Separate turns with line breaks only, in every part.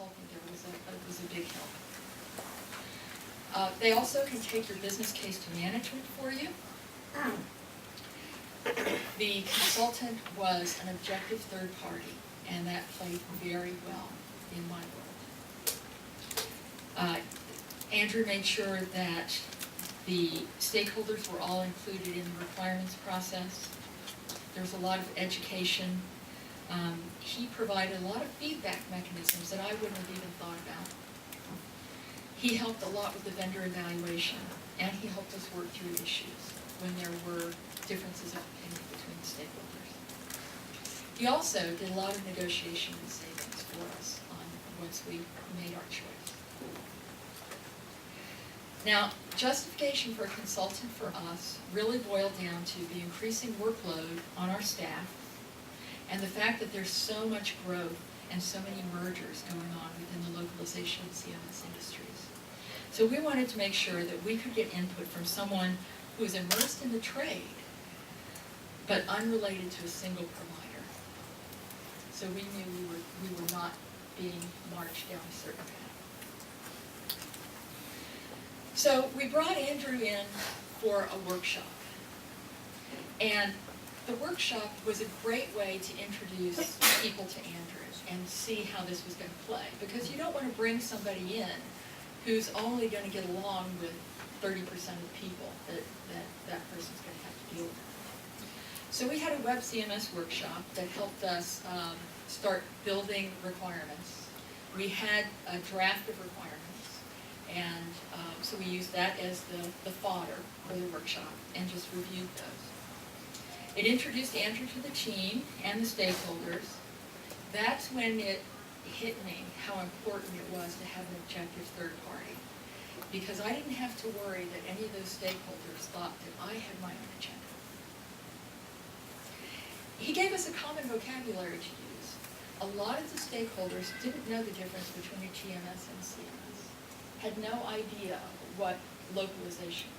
consultant there was a big help. They also can take your business case to management for you. The consultant was an objective third party, and that played very well in my world. Andrew made sure that the stakeholders were all included in the requirements process. There was a lot of education. He provided a lot of feedback mechanisms that I wouldn't have even thought about. He helped a lot with the vendor evaluation, and he helped us work through issues when there were differences of opinion between the stakeholders. He also did a lot of negotiation and savings for us once we made our choice. Now, justification for a consultant for us really boiled down to the increasing workload on our staff and the fact that there's so much growth and so many mergers going on within the localization of CMS industries. So we wanted to make sure that we could get input from someone who is immersed in the trade, but unrelated to a single provider. So we knew we were not being marched down a certain path. So we brought Andrew in for a workshop. And the workshop was a great way to introduce people to Andrew and see how this was going to play. Because you don't want to bring somebody in who's only going to get along with 30% of the people that person's going to have to deal with. So we had a web CMS workshop that helped us start building requirements. We had a draft of requirements. And so we used that as the fodder for the workshop and just reviewed those. It introduced Andrew to the team and the stakeholders. That's when it hit me how important it was to have an objective third party. Because I didn't have to worry that any of those stakeholders thought that I had my own agenda. He gave us a common vocabulary to use. A lot of the stakeholders didn't know the difference between a TMS and a CMS. Had no idea what localization was.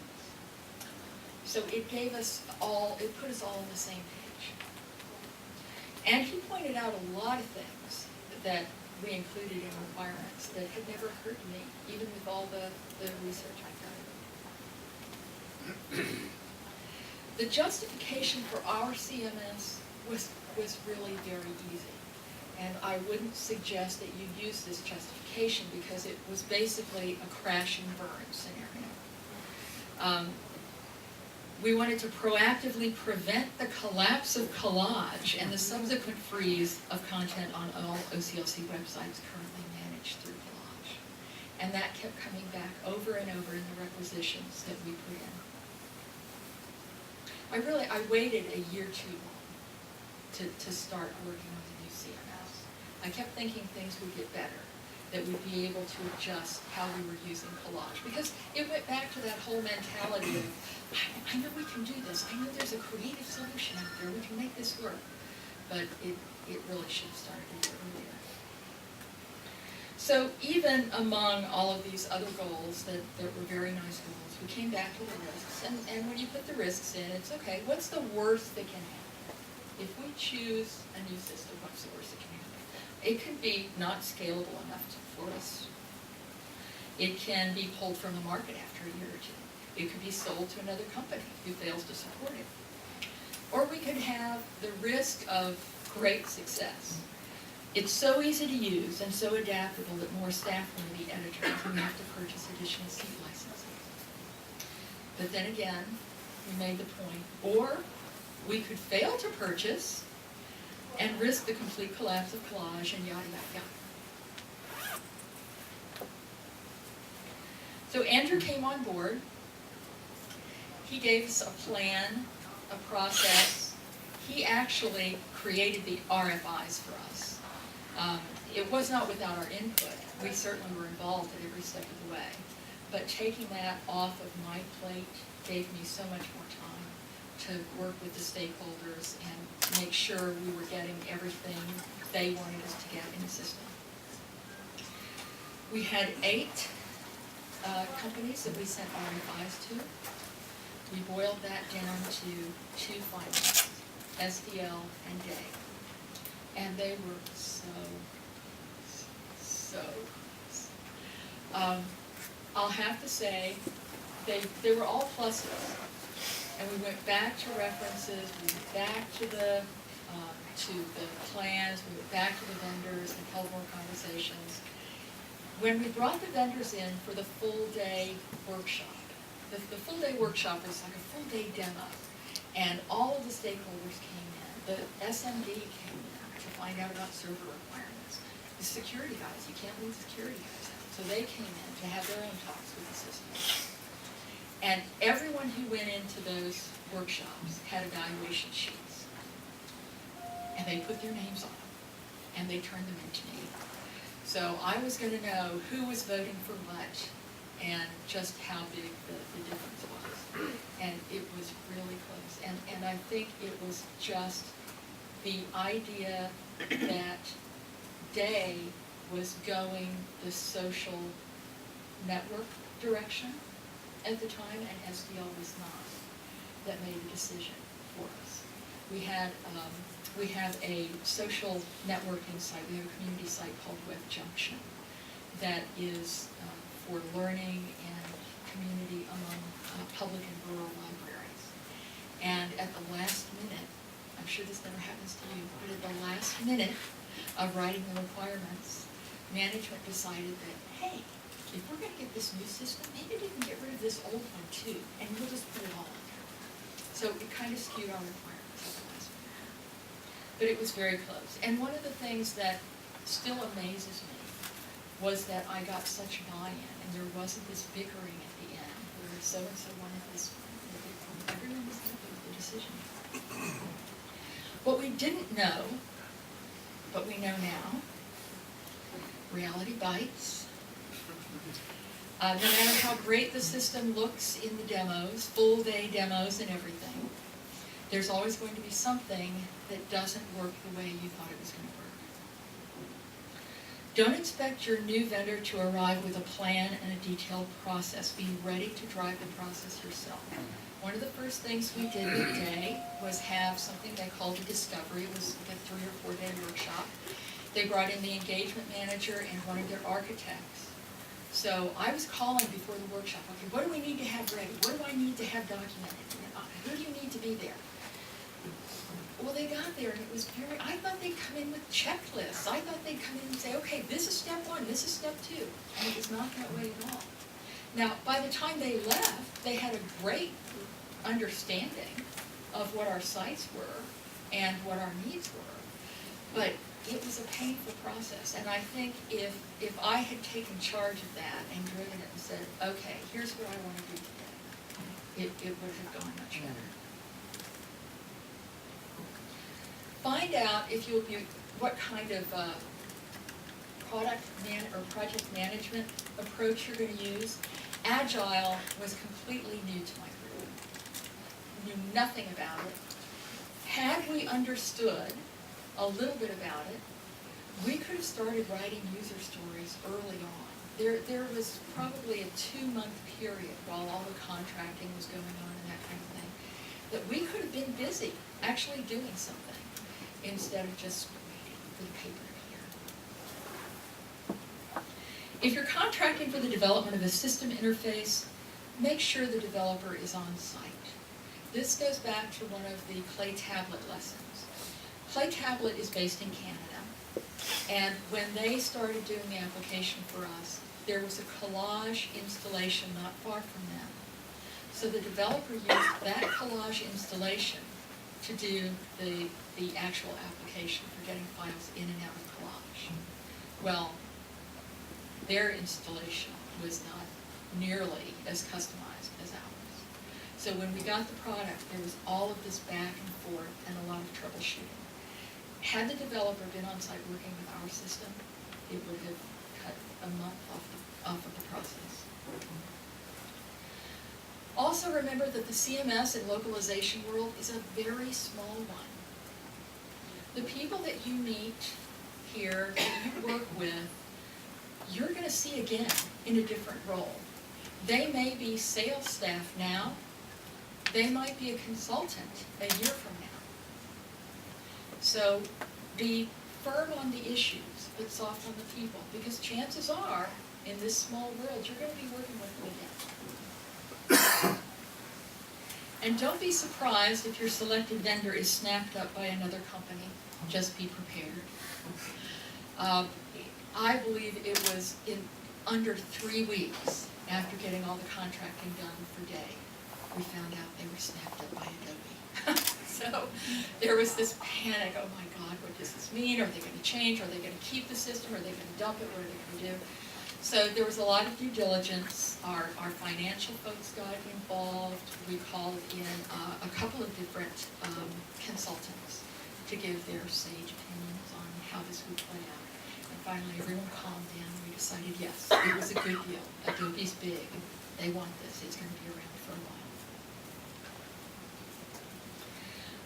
So it put us all on the same page. And he pointed out a lot of things that we included in requirements that had never occurred to me, even with all the research I've done. The justification for our CMS was really very easy. And I wouldn't suggest that you use this justification because it was basically a crash and burn scenario. We wanted to proactively prevent the collapse of Collage and the subsequent freeze of content on all OCLC websites currently managed through Collage. And that kept coming back over and over in the requisitions that we put in. I waited a year too long to start working on the new CMS. I kept thinking things would get better, that we'd be able to adjust how we were using Collage. Because it went back to that whole mentality of, I know we can do this. I know there's a creative solution out there. We can make this work. But it really should have started a year earlier. So even among all of these other goals that were very nice goals, we came back to the risks. And when you put the risks in, it's okay, what's the worst that can happen? If we choose a new system, what's the worst that can happen? It could be not scalable enough for us. It can be pulled from the market after a year or two. It could be sold to another company who fails to support it. Or we could have the risk of great success. It's so easy to use and so adaptable that more staff want to be editors and we have to purchase additional seat licenses. But then again, we made the point. Or we could fail to purchase and risk the complete collapse of Collage and yada, yada, yada. So Andrew came on board. He gave us a plan, a process. He actually created the RFIs for us. It was not without our input. We certainly were involved at every step of the way. But taking that off of my plate gave me so much more time to work with the stakeholders and make sure we were getting everything they wanted us to get in the system. We had 8 companies that we sent RFIs to. We boiled that down to 2 finalists, SDL and Day. And they were so so close. I'll have to say, they were all pluses. And we went back to references, we went back to the plans, we went back to the vendors and held more conversations. When we brought the vendors in for the full day workshop, the full day workshop was like a full day demo, and all of the stakeholders came in. The SMD came in to find out about server requirements. The security guys, you can't leave the security guys out. So they came in to have their own talks with the system. And everyone who went into those workshops had evaluation sheets. And they put their names on them, and they turned them into me. So I was going to know who was voting for what, and just how big the difference was. And it was really close. And I think it was just the idea that Day was going the social network direction at the time, and SDL was not, that made the decision for us. We have a social networking site, we have a community site called Web Junction that is for learning and community among public and rural libraries. And at the last minute, I'm sure this never happens to you, but at the last minute of writing the requirements, management decided that, hey, if we're going to get this new system, maybe we can get rid of this old one too, and we'll just put it all in there. So it kind of skewed our requirements at the last minute. But it was very close. And one of the things that still amazes me was that I got such buy-in, and there wasn't this bickering at the end, where so-and-so wanted this one. Everyone was happy with the decision. What we didn't know, but we know now, reality bites. No matter how great the system looks in the demos, full day demos and everything, there's always going to be something that doesn't work the way you thought it was going to work. Don't expect your new vendor to arrive with a plan and a detailed process. Be ready to drive the process yourself. One of the first things we did today was have something they called a discovery. It was like a 3 or 4 day workshop. They brought in the engagement manager and one of their architects. So I was calling before the workshop, okay, what do we need to have ready? What do I need to have documented? Who do you need to be there? Well, they got there and it was I thought they'd come in with checklists. I thought they'd come in and say, okay, this is step 1, this is step 2. And it was not that way at all. Now, by the time they left, they had a great understanding of what our sites were and what our needs were. But it was a painful process, and I think if I had taken charge of that and driven it and said, okay, here's what I want to do today, it would have gone much better. Find out if you'll be, what kind of project management approach you're going to use. Agile was completely new to my group. Knew nothing about it. Had we understood a little bit about it, we could have started writing user stories early on. There was probably a 2-month period while all the contracting was going on and that kind of thing, that we could have been busy actually doing something instead of just waiting for the paper to appear. If you're contracting for the development of a system interface, make sure the developer is on site. This goes back to one of the Clay Tablet lessons. Clay Tablet is based in Canada, and when they started doing the application for us, there was a Collage installation not far from them. So the developer used that Collage installation to do the actual application for getting files in and out of Collage. Well, their installation was not nearly as customized as ours. So when we got the product, there was all of this back and forth and a lot of troubleshooting. Had the developer been on site working with our system, it would have cut a month off of the process. Also remember that the CMS and localization world is a very small one. The people that you meet here, that you work with, you're going to see again in a different role. They may be sales staff now. They might be a consultant a year from now. So be firm on the issues. but soft on the people, because chances are, in this small world, you're going to be working with them again. And don't be surprised if your selected vendor is snapped up by another company. Just be prepared. I believe it was in under 3 weeks after getting all the contracting done for Day, we found out they were snapped up by Adobe. So there was this panic, oh my God, what does this mean? Are they going to change? Are they going to keep the system? Are they going to dump it? What are they going to do? So there was a lot of due diligence. Our financial folks got involved. We called in a couple of different consultants to give their sage opinions on how this would play out. And finally, everyone calmed down. We decided, yes, it was a good deal. Adobe's big. They want this. It's going to be around for a while.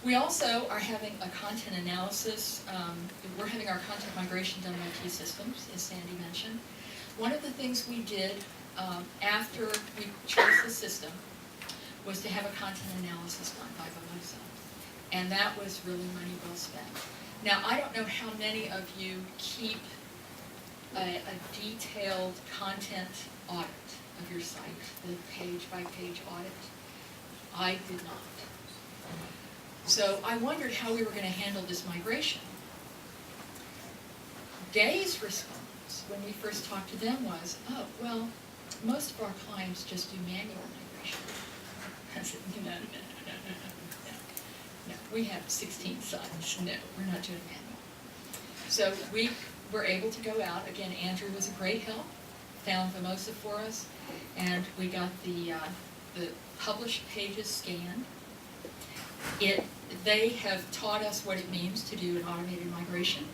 We also are having a content analysis. We're having our content migration done by T-Systems, as Sandy mentioned. One of the things we did after we chose the system was to have a content analysis done by Velosa. And that was really money well spent. Now, I don't know how many of you keep a detailed content audit of your site, the page-by-page audit. I did not. So I wondered how we were going to handle this migration. Day's response when we first talked to them was, oh, well, most of our clients just do manual migration. I said, no. No, we have 16 sites. No, we're not doing manual. So we were able to go out. Again, Andrew was a great help, found Velosa for us, and we got the published pages scanned. They have taught us what it means to do an automated migration,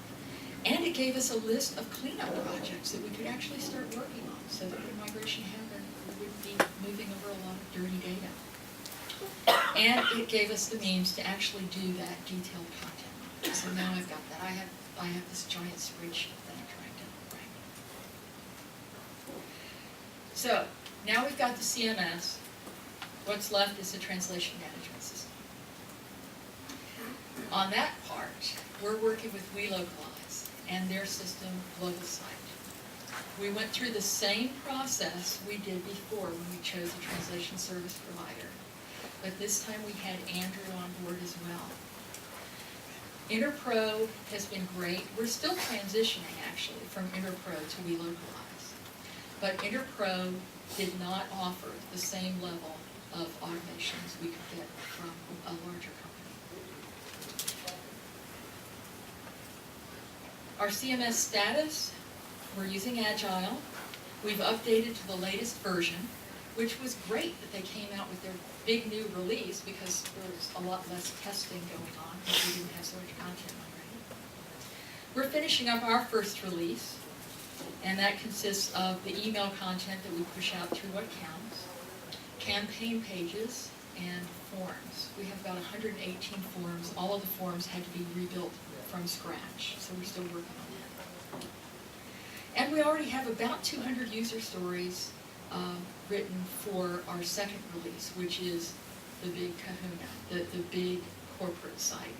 and it gave us a list of cleanup projects that we could actually start working on so that when migration happened, we wouldn't be moving over a lot of dirty data. And it gave us the means to actually do that detailed content. So now I've got that. I have this giant spreadsheet that I'm trying to write. So now we've got the CMS. What's left is the translation management system. On that part, we're working with WeLocalize and their system, Global Site. We went through the same process we did before when we chose a translation service provider. But this time we had Andrew on board as well. Interpro has been great. We're still transitioning, actually, from Interpro to WeLocalize. But Interpro did not offer the same level of automations we could get from a larger company. Our CMS status, we're using Agile. We've updated to the latest version, which was great that they came out with their big new release because there was a lot less testing going on because we didn't have so much content already. We're finishing up our first release, and that consists of the email content that we push out through What Counts, campaign pages, and forms. We have about 118 forms. All of the forms had to be rebuilt from scratch, so we're still working on that. And we already have about 200 user stories written for our second release, which is the big kahuna, the big corporate site.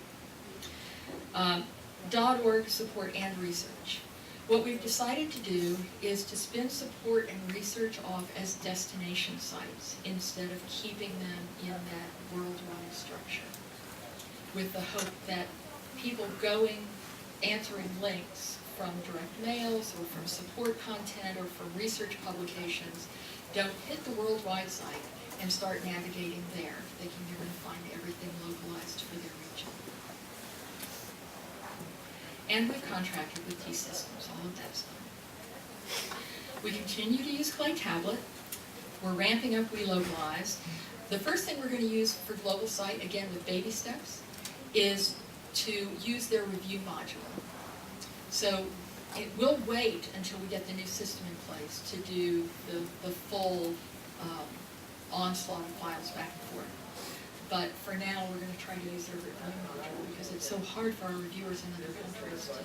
.org support and research. What we've decided to do is to spin support and research off as destination sites instead of keeping them in that worldwide structure, with the hope that people answering links from direct mails or from support content or from research publications don't hit the worldwide site and start navigating there, thinking they're going to find everything localized for their region. And we've contracted with T-Systems, all of that's done. We continue to use Clay Tablet. We're ramping up WeLocalize. The first thing we're going to use for Global Site, again with baby steps, is to use their review module. So we'll wait until we get the new system in place to do the full onslaught of files back and forth. But for now, we're going to try to use their review module because it's so hard for our reviewers in other countries to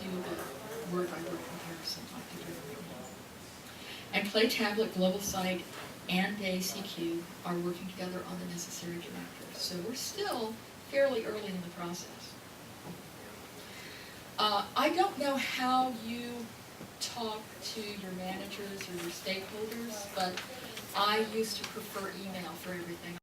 do the word-by-word comparison like they do right now. And Clay Tablet, Global Site, and ACQ are working together on the necessary connectors. So we're still fairly early in the process. I don't know how you talk to your managers or your stakeholders, but I used to prefer email for everything.